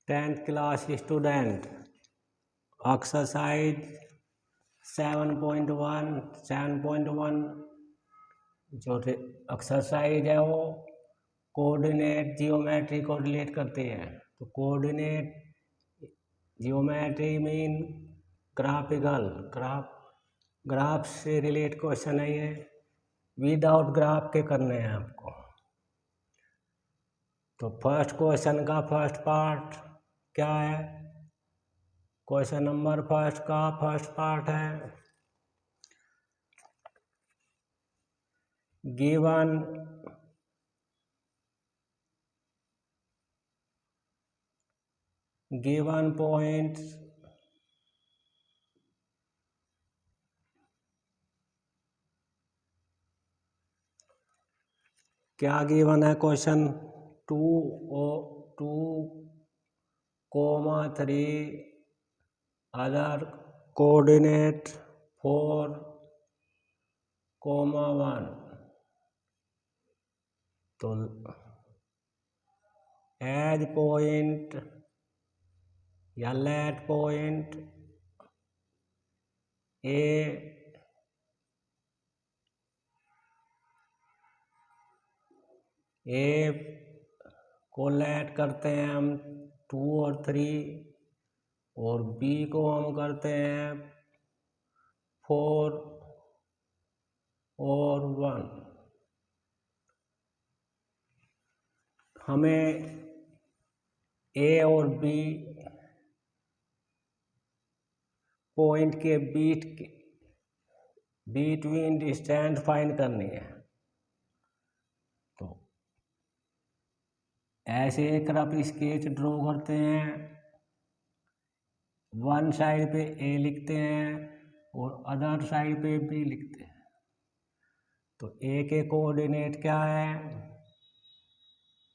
10th class student, exercise 7.1 जो exercise है वो कोऑर्डिनेट जियोमेट्री को रिलेट करती है। तो कोऑर्डिनेट जियोमेट्री मीन ग्राफ से रिलेट क्वेश्चन है ये, विदाउट ग्राफ के करने हैं आपको। तो फर्स्ट क्वेश्चन का फर्स्ट पार्ट क्या है? क्वेश्चन नंबर फर्स्ट का फर्स्ट पार्ट है गिवन पॉइंट्स क्या गिवन है क्वेश्चन 2,3 अदर कोऑर्डिनेट 4,1। तो एज पॉइंट या लेट पॉइंट ए को लेट करते हैं हम 2 और 3 और बी को हम करते हैं 4 और 1। हमें ए और बी पॉइंट के बिटवीन डिस्टेंस फाइंड करनी है। तो ऐसे एक रफ स्केच ड्रॉ करते हैं, वन साइड पे ए लिखते हैं और अदर साइड पे बी लिखते हैं। तो ए के कोऑर्डिनेट क्या है?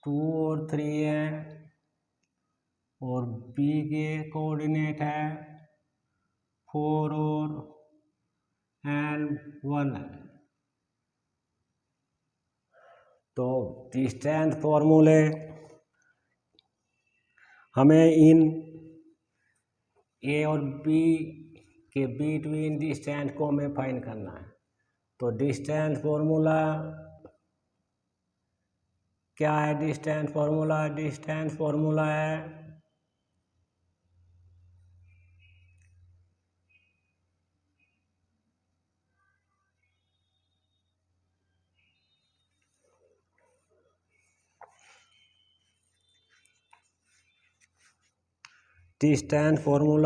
2 और 3 है और बी के कोऑर्डिनेट है 4 और 1 है। तो डिस्टेंस फॉर्मूले हमें इन ए और बी के बिटवीन डिस्टेंस को हमें फाइंड करना है। तो डिस्टेंस फॉर्मूला क्या है? डिस्टेंस फॉर्मूला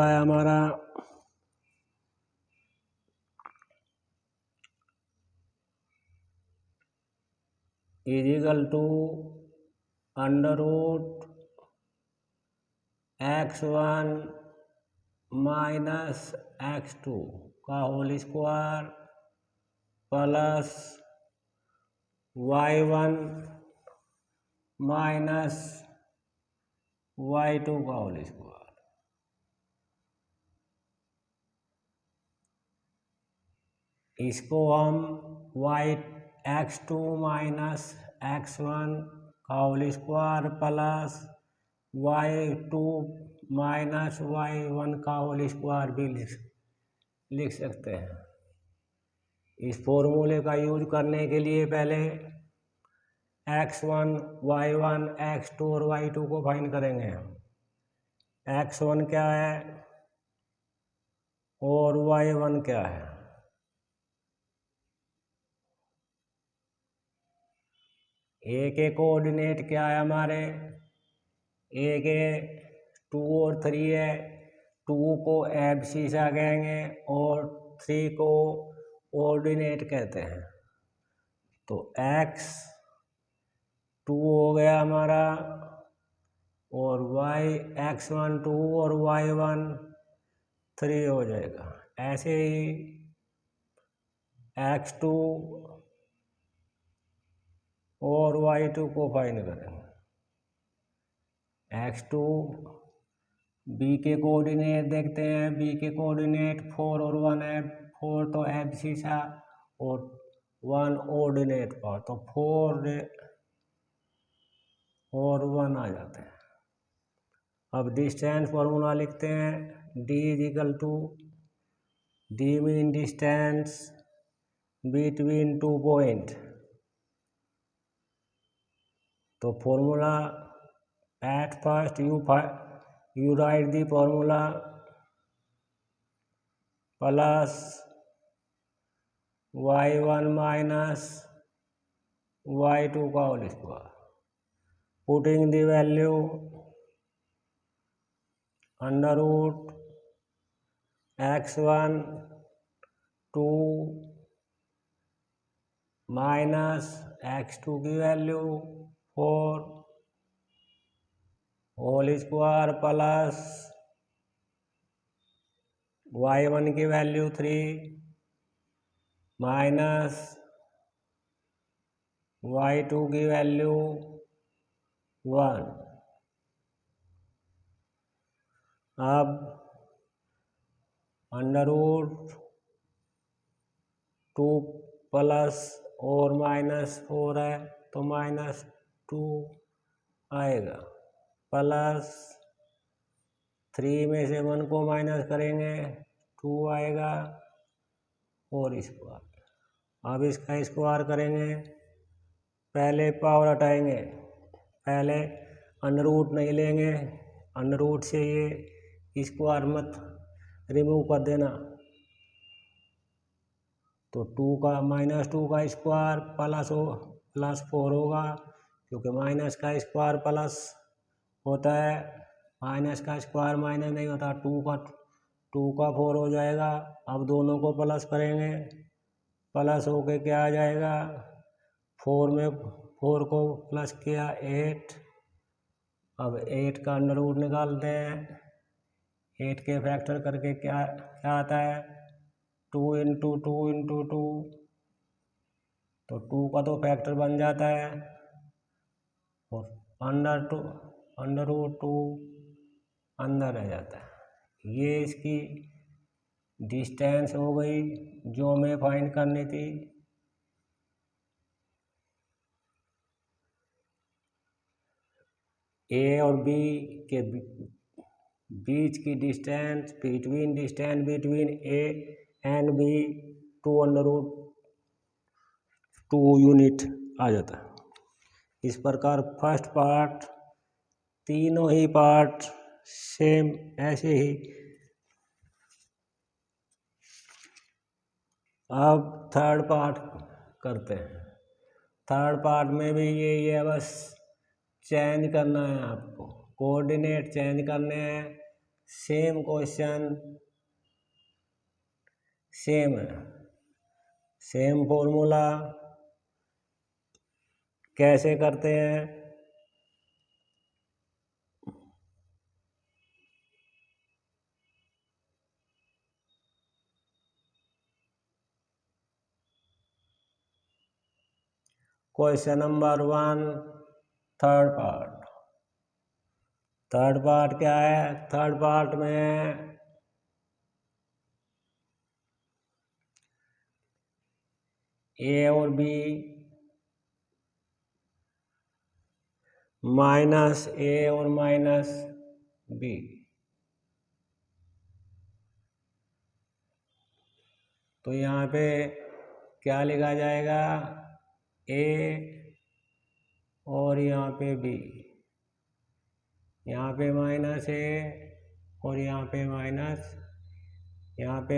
है हमारा equal to √x1 minus x2 का whole square plus y1 minus y2 का होल स्क्वायर। इसको हम x2 माइनस x1 का whole square plus y2 minus y1 का होल स्क्वायर भी लिख सकते हैं। इस फॉर्मूले का यूज करने के लिए पहले x1, y1, x2 और y2 को फाइंड करेंगे हम। x1 क्या है और y1 क्या है? ए के कोऑर्डिनेट क्या है हमारे? ए के 2 और 3 है, 2 को एब्सिसा कहेंगे और 3 को ऑर्डिनेट कहते हैं। तो x2 हो गया हमारा और x1 2 और y1 3 हो जाएगा। ऐसे ही x2 और y2 को फाइंड करेंगे। x2 बी के कोऑर्डिनेट देखते हैं, बी के कोऑर्डिनेट 4 और 1 है, 4 तो एब्सिसा और 1 ऑर्डिनेट पर, तो 4 और 1 आ जाते हैं। अब डिस्टेंस फॉर्मूला लिखते हैं, d is equal to D mean distance between 2 point. तो formula at first you write the formula plus y1 minus y2 का whole square, putting the value under root x1 2 minus x2 की value 4 whole square plus y1 की value 3 minus y2 की value 1। अब under root 2 plus और minus 4 है तो -2 आएगा, plus 3 में से 1 को माइनस करेंगे 2 आएगा और स्क्वायर। अब इसका स्क्वायर करेंगे, पहले पावर हटाएंगे, पहले अंडर रूट नहीं लेंगे, अंडर रूट से ये स्क्वायर मत रिमूव कर देना। तो -2 का स्क्वायर प्लस 4 होगा, क्योंकि माइनस का स्क्वायर प्लस होता है, माइनस का स्क्वायर माइनस नहीं होता, 2 का 4 हो जाएगा। अब दोनों को प्लस करेंगे, प्लस होके क्या आ जाएगा, 4 में 4 को प्लस किया 8। अब 8 का अंडर रूट निकालते हैं, 8 के फैक्टर करके क्या आता है 2 इंटू 2 इंटू 2, तो 2 का तो फैक्टर बन जाता है और अंडर रूट 2 अंदर रह जाता है। ये इसकी डिस्टेंस हो गई जो हमें फाइंड करनी थी। ए और बी के बीच की distance between A and B 2 under root 2 unit आ जाता है। इस प्रकार फर्स्ट पार्ट, तीनों ही पार्ट सेम ऐसे ही। अब थर्ड पार्ट करते हैं। थर्ड पार्ट में भी यही है, बस चेंज करना है आपको, कोऑर्डिनेट चेंज करने हैं। सेम क्वेश्चन सेम है, सेम फॉर्मूला। कैसे करते हैं, question number 1 third part. Third part क्या है, थर्ड पार्ट में ए और बी माइनस ए और माइनस बी, तो यहाँ पे क्या लिखा जाएगा, ए और यहाँ पे बी, यहाँ पे माइनस ए और यहाँ पे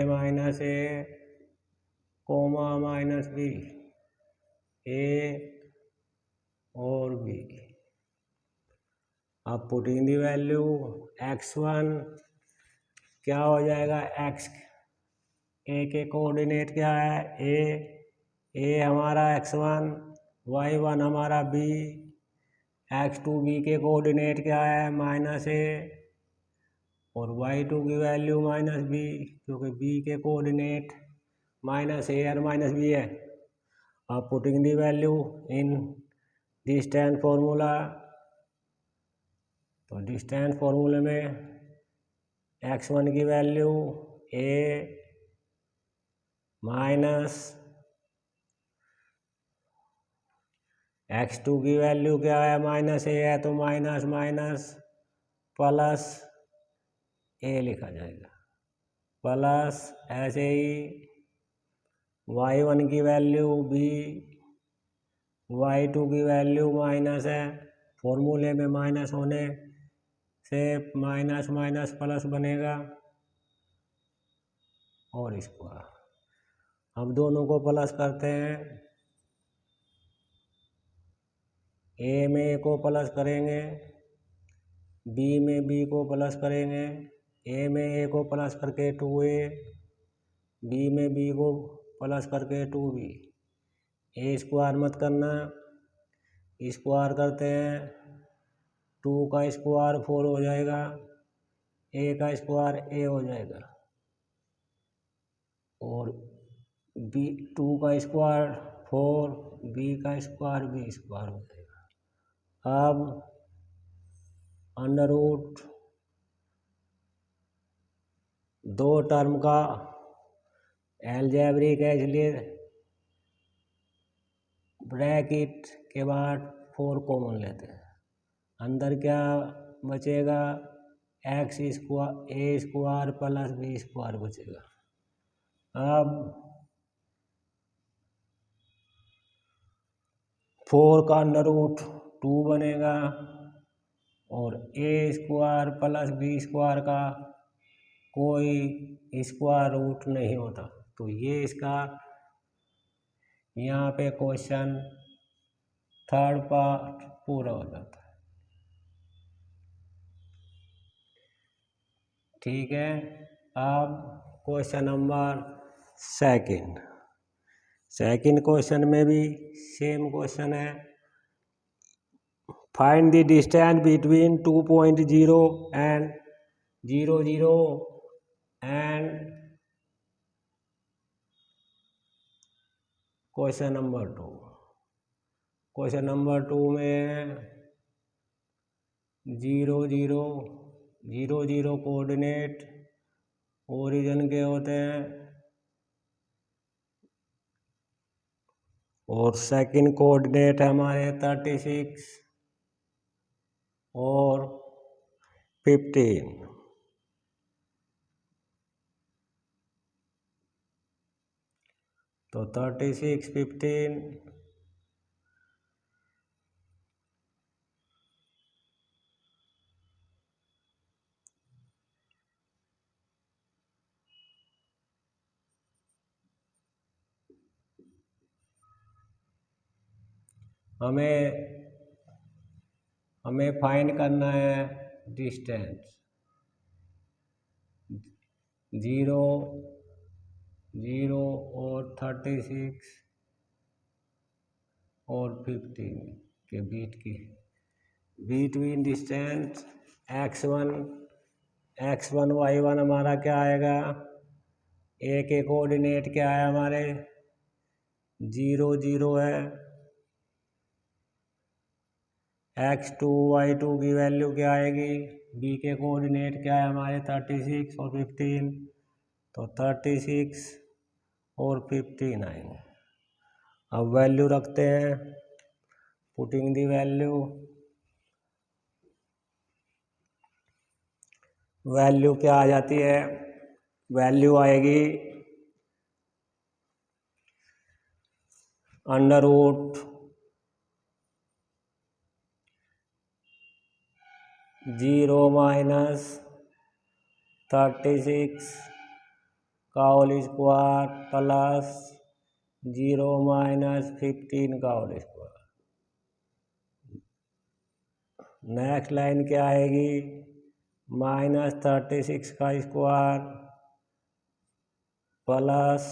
माइनस ए कोमा माइनस बी, ए और बी। अब पुटिंग दी वैल्यू x1 क्या हो जाएगा, x ए के कोऑर्डिनेट क्या है, ए हमारा x1, y1 हमारा b, x2 b के कोऑर्डिनेट क्या है -a और y2 की वैल्यू -b, क्योंकि b के कोऑर्डिनेट -a और -b है। अब putting the value in distance formula, तो डिस्टेंस फॉर्मूले में x1 की वैल्यू a माइनस x2 की वैल्यू क्या है, -a है तो माइनस प्लस ए लिखा जाएगा, प्लस ऐसे ही y1 की वैल्यू b, y2 की वैल्यू माइनस है, फॉर्मूले में माइनस होने से माइनस माइनस प्लस बनेगा और स्क्वायर। अब दोनों को प्लस करते हैं, ए में ए को प्लस करेंगे, बी में बी को प्लस करेंगे, ए में ए को प्लस करके 2a, बी में बी को प्लस करके 2b। ए स्क्वायर मत करना, स्क्वायर करते हैं 2 का स्क्वायर 4 हो जाएगा, ए का स्क्वायर ए हो जाएगा और बी 2 का स्क्वायर 4, बी का स्क्वायर बी स्क्वायर हो जाएगा। अब अंडर रूट 2 टर्म का अलजेब्रिक है, इसलिए ब्रैकेट के बाद 4 कॉमन लेते हैं। अंदर क्या बचेगा, एक्स स्क्वायर ए स्क्वायर प्लस बी स्क्वायर बचेगा। अब 4 का अंडर रूट 2 बनेगा और ए स्क्वायर प्लस बी स्क्वायर का कोई स्क्वायर रूट नहीं होता, तो ये इसका यहाँ पे क्वेश्चन थर्ड पार्ट पूरा हो जाता है। ठीक है, अब क्वेश्चन नंबर सेकंड क्वेश्चन में भी सेम क्वेश्चन है। Find the distance between 2.0 and 0 and question number 2। Question number 2 में 0 कोऑर्डिनेट ओरिजिन के होते हैं और सेकंड कोऑर्डिनेट है हमारे 36 और 15। तो 36, 15 हमें फाइंड करना है डिस्टेंस 0 और 36 और 15 के बीच की बिटवीन डिस्टेंस x1 y1 हमारा क्या आएगा, ए के कोऑर्डिनेट क्या है हमारे 0 है, x2 y2 की वैल्यू क्या आएगी, बी के कोऑर्डिनेट क्या है हमारे 36 और 15, तो 36 और 15 आएंगे। अब वैल्यू रखते हैं, पुटिंग दी वैल्यू क्या आ जाती है, वैल्यू आएगी अंडर रूट 0 माइनस 36 का होल स्क्वायर प्लस 0 माइनस 15 का होल स्क्वायर। नेक्स्ट लाइन क्या आएगी, माइनस 36 का स्क्वायर प्लस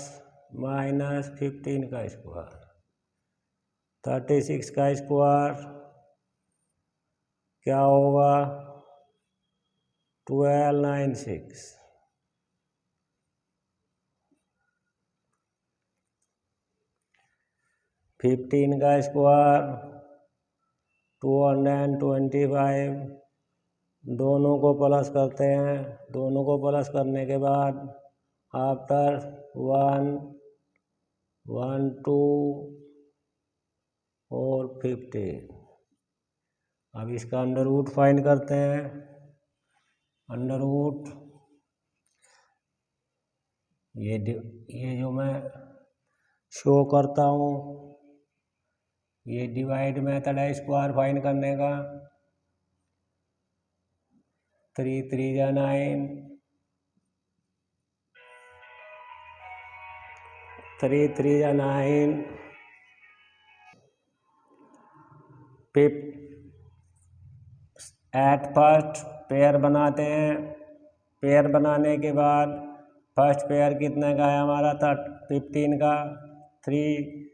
माइनस 15 का स्क्वायर। 36 का स्क्वायर क्या होगा 1296, 15 का स्क्वायर 225। दोनों को प्लस करते हैं, दोनों को प्लस करने के बाद आफ्टर 1 1 2 और 15। अब इसका अंडर रूट फाइंड करते हैं, अंडर रूट ये जो मैं शो करता हूँ ये डिवाइड मेथड है स्क्वायर फाइंड करने का। 3 3 जा 9, 3 3 जा 9, एट फर्स्ट पेयर बनाते हैं। पेयर बनाने के बाद फर्स्ट पेयर कितने का है हमारा था 15 का। 3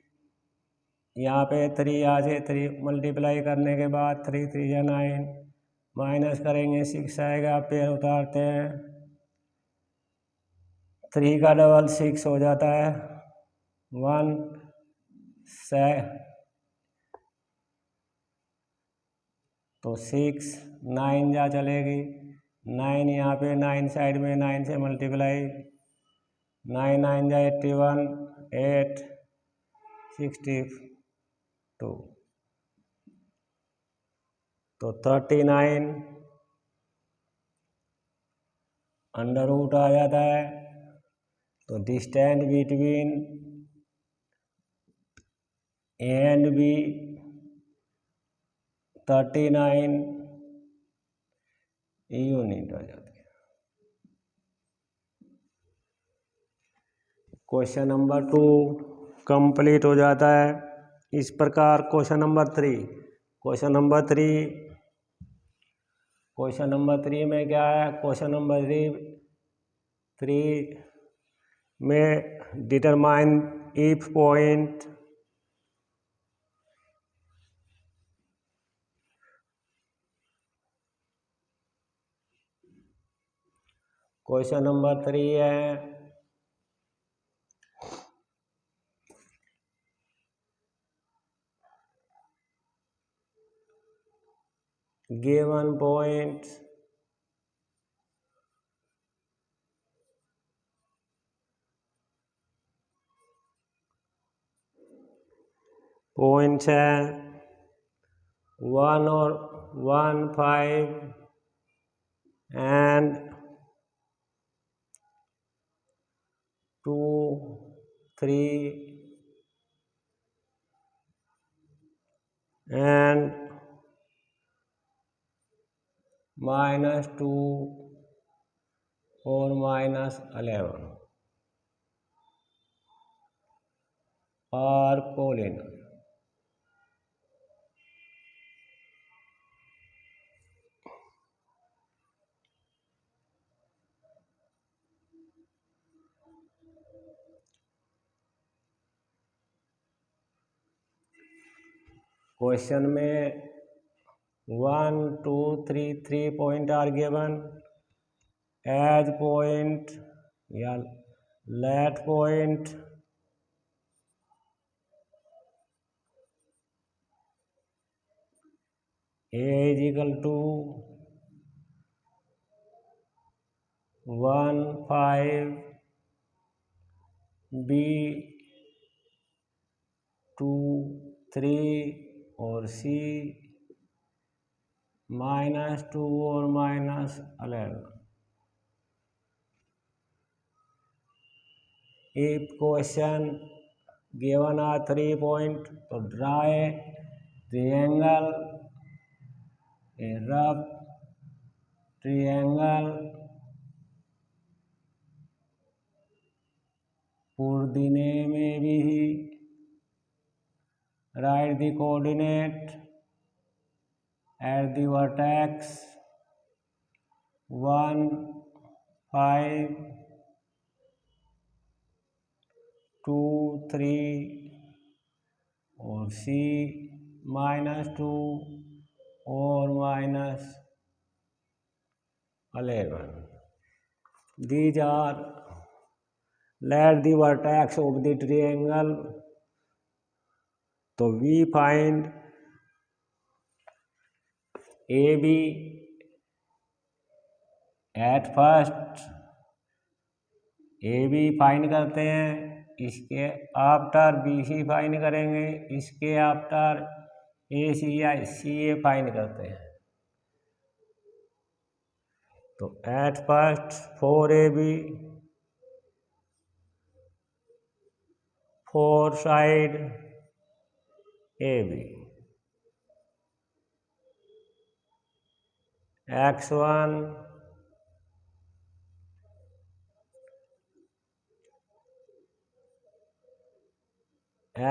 यहाँ पे 3 यहाँ से 3 मल्टीप्लाई करने के बाद 3 3 या 9 माइनस करेंगे 6 आएगा। पेयर उतारते हैं 3 का डबल 6 हो जाता है 1 से तो 6 9 जा चलेगी 9 यहाँ पे 9 साइड में 9 से मल्टीप्लाई 9 9 जा 81 8 62 तो 39 अंडर रूट आ जाता है। तो distance between A and B 39 unit आ जाती है। क्वेश्चन नंबर 2 कंप्लीट हो जाता है इस प्रकार। क्वेश्चन नंबर 3 में क्या है? क्वेश्चन नंबर 3 में determine if point question number 3 है गिवन पॉइंट्स है 1 और 1 5 एंड 2 3 एंड -2 और -11 आर कोलिनर। क्वेश्चन में 1 2 3 point are given as point या let point A is equal to 1 5 B 2 3 और सी -2 और -11। If question given are 3 point तो draw a triangle, a rough triangle for the name ABC, write the coordinate at the vertex 1 5 2 3 और C -2 और -11। These are let the vertex of the triangle। तो we find AB at first, AB find करते हैं, इसके after BC find करेंगे, इसके after AC या CA find करते हैं। तो at first 4AB, 4 side AB, X1,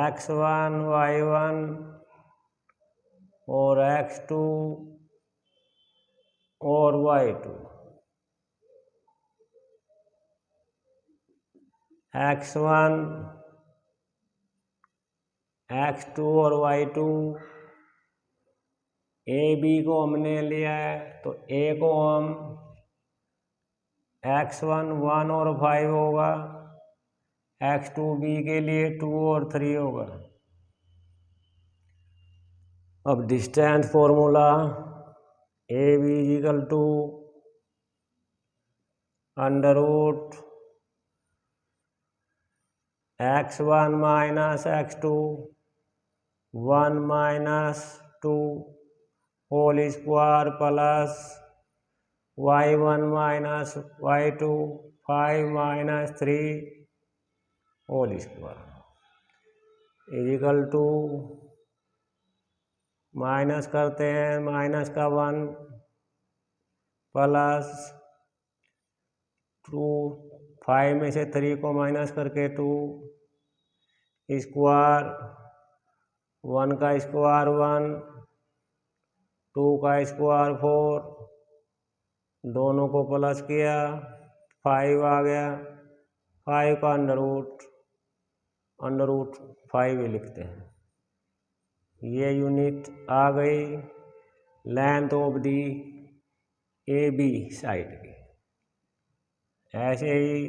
X1, Y1 और X2 और Y2, X1, X2 और Y2, AB को हमने लिया है तो A को हम X1 1 और 5 होगा, X2 B के लिए 2 और 3 होगा। अब distance formula AB equal to under root X1 minus X2 1 minus 2 whole square plus Y1 minus Y2 5 minus 3 whole square equal to minus करते हैं, माइनस का 1 प्लस 2 5 में से 3 को माइनस करके 2 स्क्वायर 1 का स्क्वायर 1 2 का स्क्वायर 4 दोनों को प्लस किया 5 आ गया, 5 का अंडर रूट 5 लिखते हैं। ये यूनिट आ गई length of the AB side की। ऐसे ही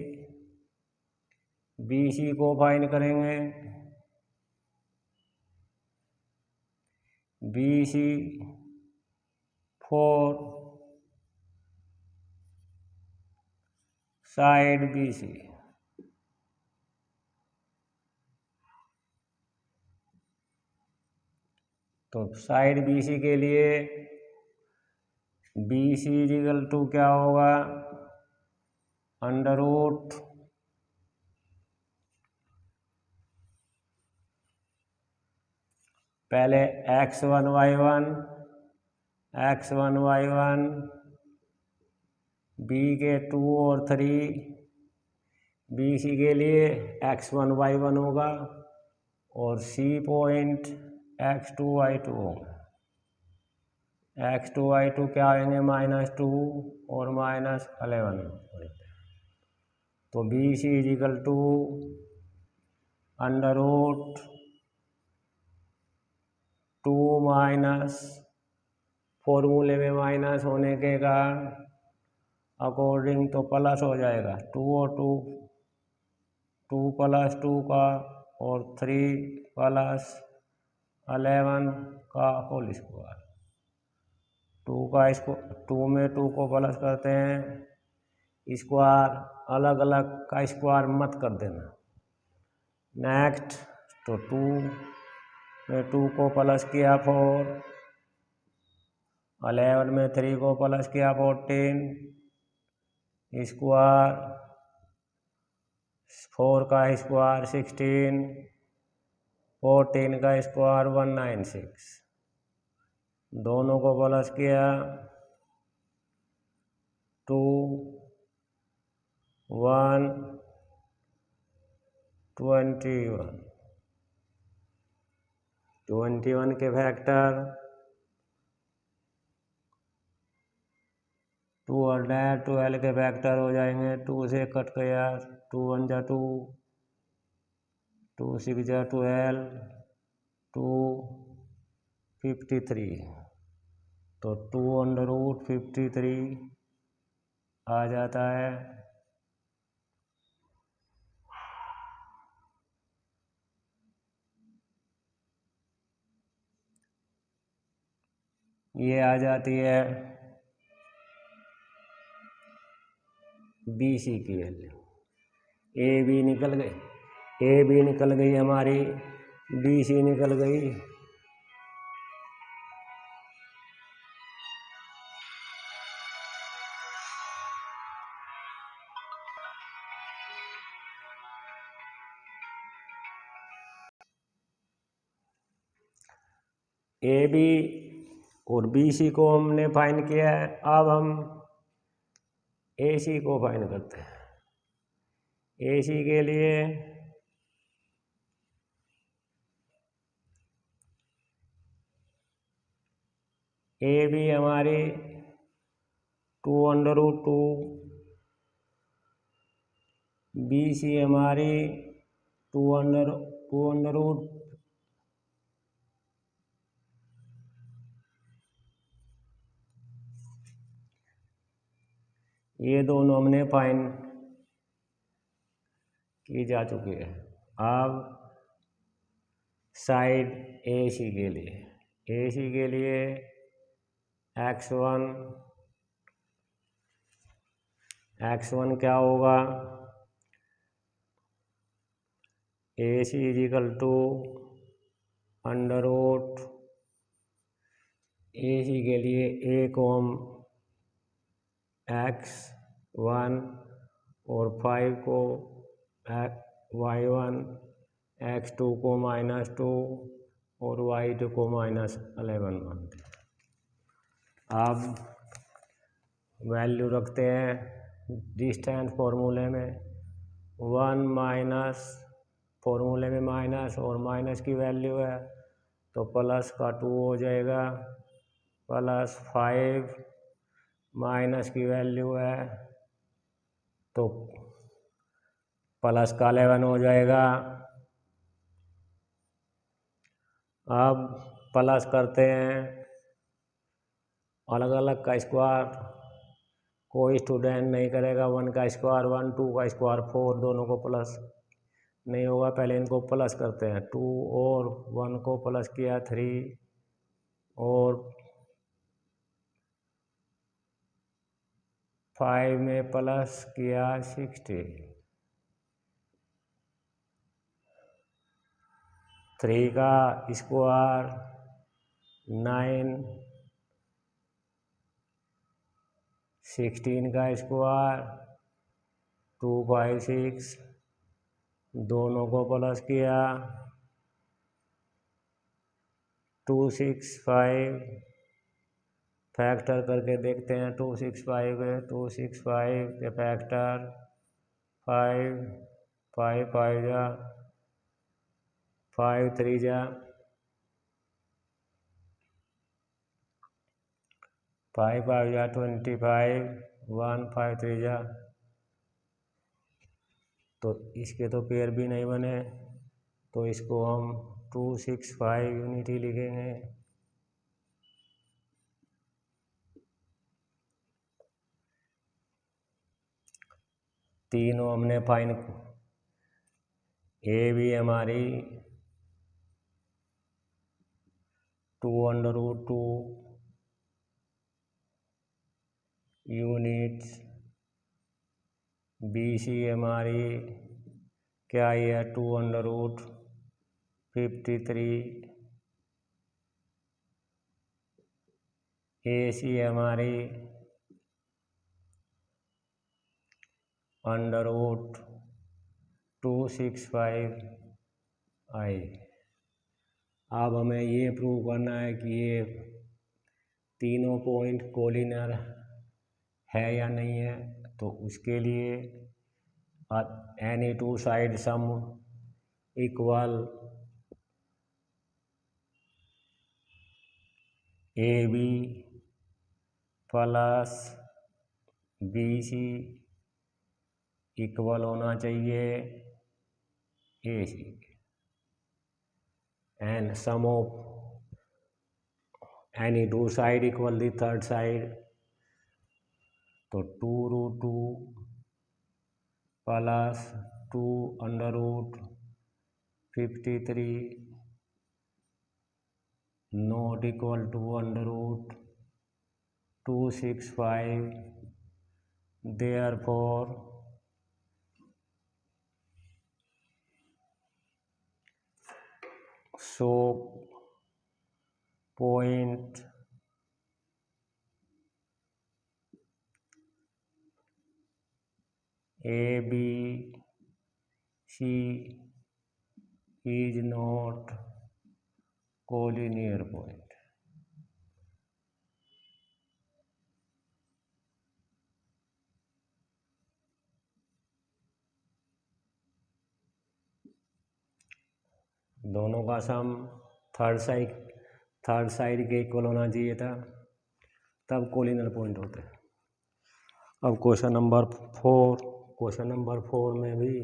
BC को फाइंड करेंगे। BC 4 साइड BC, तो साइड BC के लिए BC इक्वल टू क्या होगा, अंडर रूट पहले X1 Y1 B के 2 और 3 BC के लिए X1 Y1 होगा और C पॉइंट X2 Y2 होगा। X2 Y2 क्या आएंगे, -2 और -11, तो BC equal to under root 2 minus फॉर्मूले में माइनस होने के कारण अकॉर्डिंग तो प्लस हो जाएगा, 2 और 2 प्लस 2 का और 3 प्लस 11 का होल स्क्वायर। 2 में 2 को प्लस करते हैं, स्क्वायर अलग अलग का स्क्वायर मत कर देना। नेक्स्ट तो 2 में 2 को प्लस किया 4, 11 में 3 को प्लस किया 14, स्क्वायर 4 का स्क्वायर 16, 14 का स्क्वायर 196, दोनों को प्लस किया 2 1 21 के फैक्टर 12 के फैक्टर हो जाएंगे, 2 से कट गया, 2 1 जा 2, 2 6 जा 12, 2 53, तो 2 अंडर रूट 53 आ जाता है। ये आ जाती है BC की वैल्यू। AB निकल गई हमारी, BC निकल गई। ए बी और बी सी को हमने फाइंड किया है। अब हम ए सी को फाइंड करते हैं। ए सी के लिए ए बी हमारी 2√2, बी सी हमारी 2 ये दोनों हमने फाइंड की जा चुकी है। अब साइड ए सी के लिए x1 क्या होगा, ए सी इजिकल टू अंडर रूट, ए सी के लिए ए को हम x1 और 5 को y1, x2 को -2 और y2 को -11 मानते हैं। अब वैल्यू रखते हैं डिस्टेंस फॉर्मूले में, 1 माइनस फॉर्मूले में माइनस और माइनस की वैल्यू है तो प्लस का 2 हो जाएगा, प्लस 5 माइनस की वैल्यू है तो प्लस का 11 हो जाएगा। अब प्लस करते हैं अलग अलग का स्क्वायर, कोई स्टूडेंट नहीं करेगा 1 का स्क्वायर 1, 2 का स्क्वायर 4, दोनों को प्लस नहीं होगा। पहले इनको प्लस करते हैं, 2 और 1 को प्लस किया 3 और 5 में प्लस किया 60, 3 का स्क्वायर 9, 16 का स्क्वायर 2, 5, 6, दोनों को प्लस किया 2, 6, 5, फैक्टर करके देखते हैं 2, 6, 5 है, 2, 6, 5 के फैक्टर 5, 5, 5 जा 5, 3 जा 5, 5 जा 25, 1, 5, 3 जा, तो इसके तो पेयर भी नहीं बने तो इसको हम 2, 6, 5 यूनिटी लिखेंगे। तीनों हमने फाइंड, ए भी हमारी 2√2 यूनिट्स, बी सी हमारी क्या है 2√53, ए सी हमारी √265 आई। अब हमें ये प्रूव करना है कि ये तीनों पॉइंट कोलिनियर है या नहीं है, तो उसके लिए any two side sum equal A B plus B C equal होना चाहिए A C, and sum of any two side equal the third side, तो 2√2 plus 2√53 not equal to √265, therefore so point A B C is not collinear point। दोनों का सम third side के equal होना चाहिए था, तब कोलिनर पॉइंट होते हैं। अब क्वेश्चन नंबर 4 में भी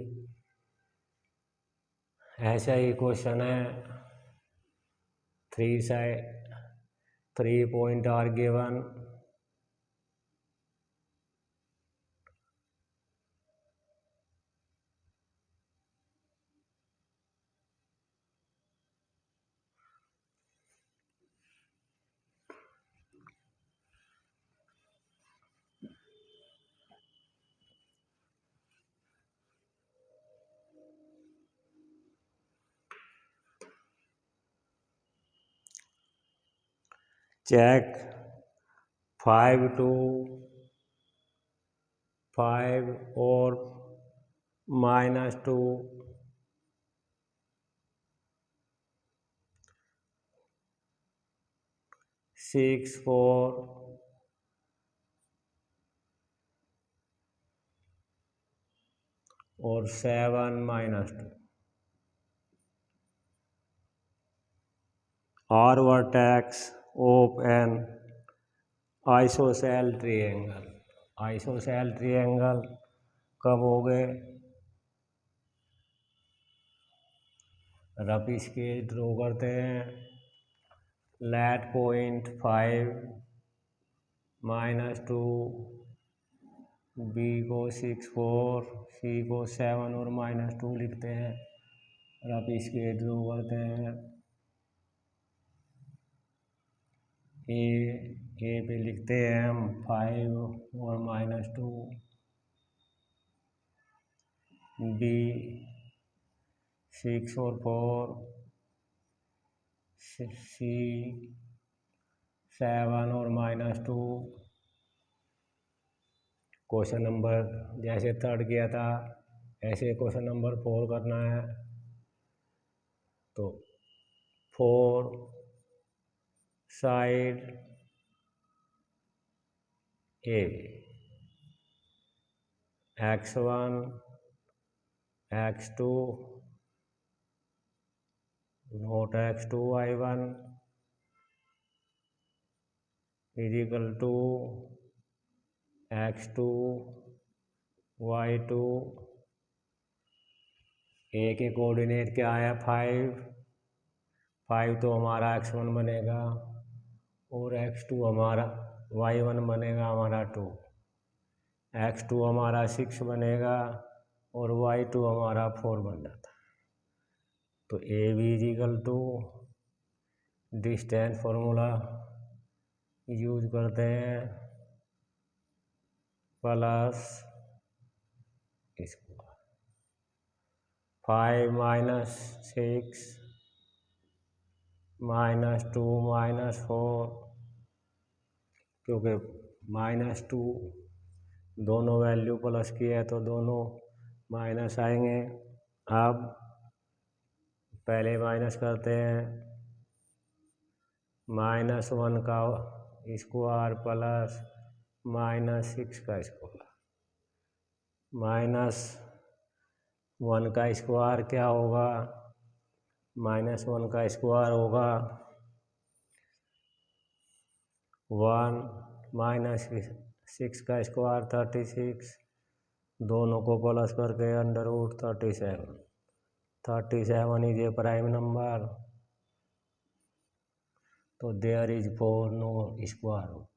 ऐसा ही क्वेश्चन है। 3 point are given, check 5 to 5 और -2 6 4 और 7 -2 are vertex of an isosceles triangle. Isosceles triangle कब हो गए? रफ स्केच ड्रॉ करते हैं। लेट पॉइंट 5 -2, बी को 6 4, सी को 7 और -2 लिखते हैं। रफ स्केच ड्रॉ करते हैं। ए पे लिखते हैं हम 5 और -2, बी 6 और 4, सी 7 और -2। क्वेश्चन नंबर जैसे 3 किया था ऐसे क्वेश्चन नंबर 4 करना है। तो 4 साइड ए x1 x2 नोट x2 y1 is equal to x2 y2। A के कोऑर्डिनेट क्या आया? 5 तो हमारा x1 बनेगा और x2 हमारा y1 बनेगा हमारा 2। x2 हमारा 6 बनेगा और y2 हमारा 4 बन जाता है। तो A B is equal to distance formula use करते हैं प्लस इसको 5 -6 -2 -4, क्योंकि -2 दोनों वैल्यू प्लस की है तो दोनों माइनस आएंगे। अब पहले माइनस करते हैं। -1 का स्क्वायर प्लस -6 का स्क्वायर। -1 का स्क्वायर क्या होगा? -1 का स्क्वायर होगा 1 -6 का स्क्वायर 36, दोनों को प्लस करके √37। 37 इज ए प्राइम नंबर, तो there is 4 no square root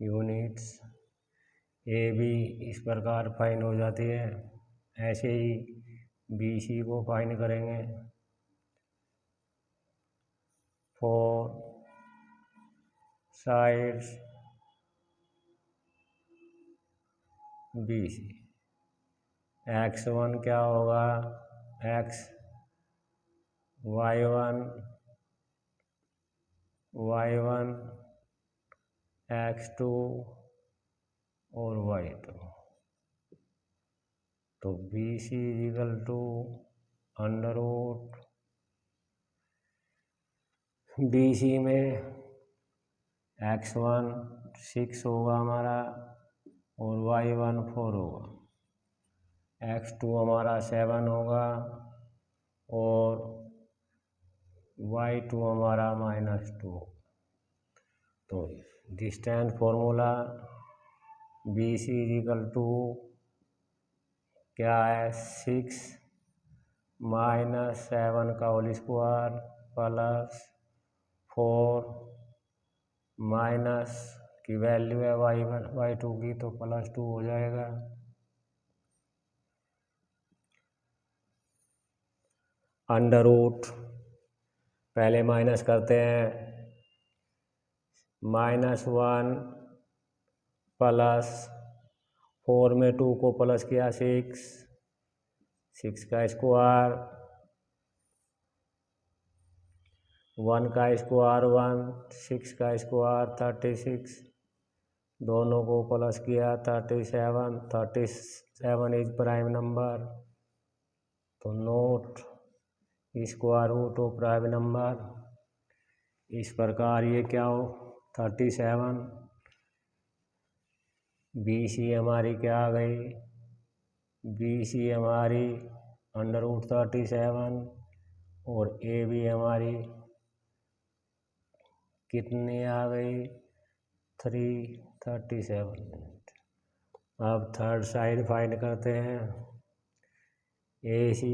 units. A B इस प्रकार फाइंड हो जाती है। ऐसे ही बी सी को फाइंड करेंगे। 4 साइड्स बी सी। x1 क्या होगा? y1 x2 और y2। तो B C is equal to B C में x1 6 होगा हमारा और y1 4 होगा। x2 हमारा 7 होगा और y2 हमारा -2। तो डिस्टेंस फॉर्मूला BC = क्या है, 6 - 7 का होल स्क्वायर प्लस 4 माइनस की वैल्यू है y1 y2 की, तो +2 हो जाएगा। अंडर रूट पहले माइनस करते हैं, -1 प्लस 4 में 2 को प्लस किया 6 का स्क्वायर, 1 का स्क्वायर 1, 6 का स्क्वायर 36, दोनों को प्लस किया 37 इज प्राइम नंबर, तो not square root of prime number. इस प्रकार ये क्या हो 37, BC हमारी क्या आ गई, BC हमारी √37 और AB हमारी कितनी आ गई 337। अब थर्ड साइड फाइंड करते हैं, AC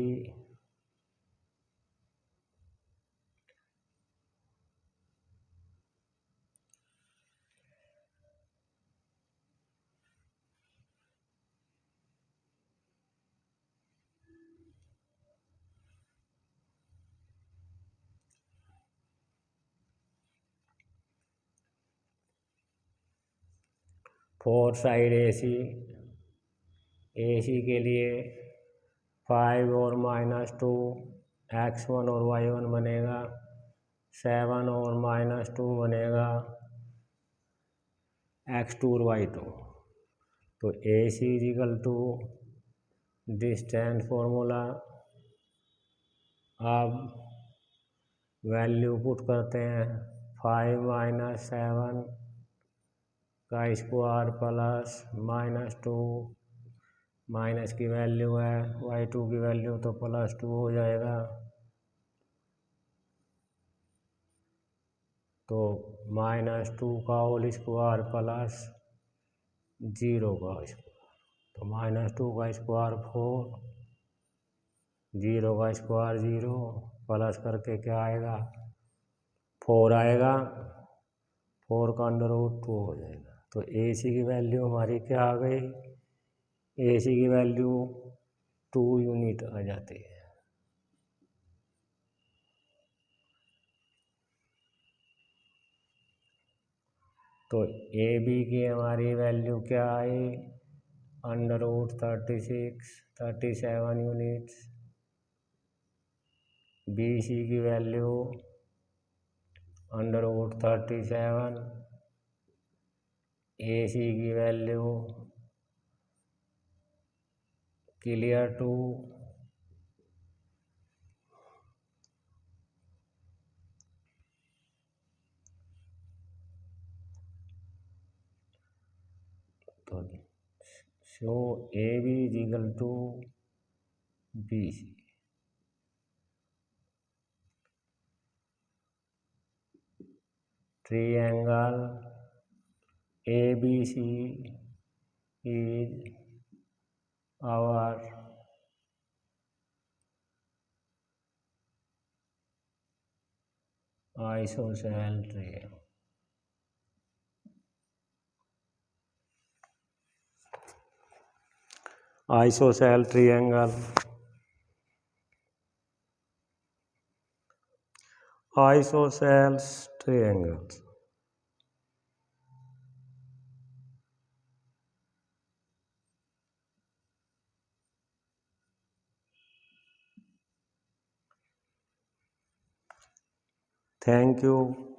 फोर साइड AC के लिए 5 और -2 x1 और y1 बनेगा, 7 और -2 बनेगा x2 और y2। तो AC = डिस्टेंस फॉर्मूला, अब वैल्यू पुट करते हैं, 5 - 7 का स्क्वायर प्लस -2 माइनस की वैल्यू है y2 की वैल्यू, तो +2 हो जाएगा। तो -2 का होल स्क्वायर प्लस 0 का स्क्वायर, तो -2 का स्क्वायर 4, 0 का स्क्वायर 0, प्लस करके क्या आएगा 4 आएगा, 4 का √2 हो जाएगा। तो AC की वैल्यू हमारी क्या आ गई, AC की वैल्यू 2 यूनिट आ जाती है। तो AB की हमारी वैल्यू क्या आई, √37 यूनिट्स। BC की वैल्यू √37, AC की वैल्यू क्लियर 2, तो show AB = BC। Triangle ABC is our isosceles triangle। Isosceles triangle, isosceles triangles। Thank you।